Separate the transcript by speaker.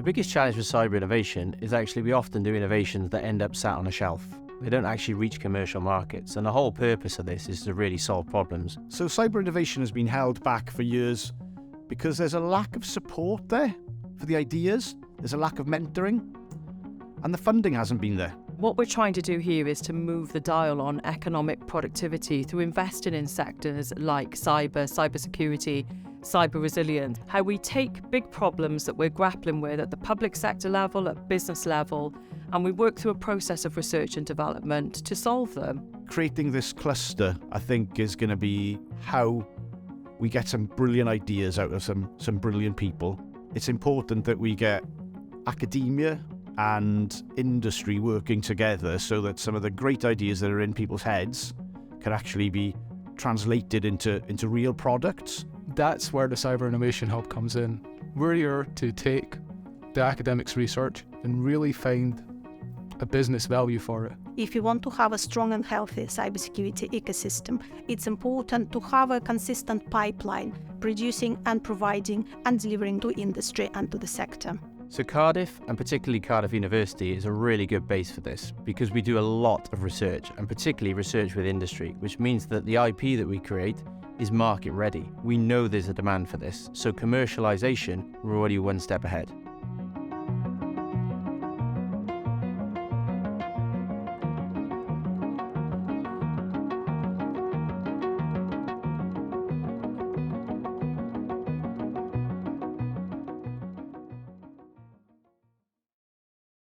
Speaker 1: biggest challenge with cyber innovation is actually we often do innovations that end up sat on a shelf. They don't actually reach commercial markets, and the whole purpose of this is to really solve problems.
Speaker 2: So cyber innovation has been held back for years because there's a lack of support there for the ideas, there's a lack of mentoring, and the funding hasn't been there.
Speaker 3: What we're trying to do here is to move the dial on economic productivity through investing in sectors like cybersecurity, cyber resilience, how we take big problems that we're grappling with at the public sector level, at business level, and we work through a process of research and development to solve them.
Speaker 2: Creating this cluster, I think, is going to be how we get some brilliant ideas out of some brilliant people. It's important that we get academia and industry working together so that some of the great ideas that are in people's heads can actually be translated into real products.
Speaker 4: That's where the Cyber Innovation Hub comes in. We're here to take the academics' research and really find a business value for it.
Speaker 5: If you want to have a strong and healthy cybersecurity ecosystem, it's important to have a consistent pipeline, producing and providing and delivering to industry and to the sector.
Speaker 1: So Cardiff, and particularly Cardiff University, is a really good base for this because we do a lot of research, and particularly research with industry, which means that the IP that we create is market ready. We know there's a demand for this, so commercialisation, we're already one step ahead.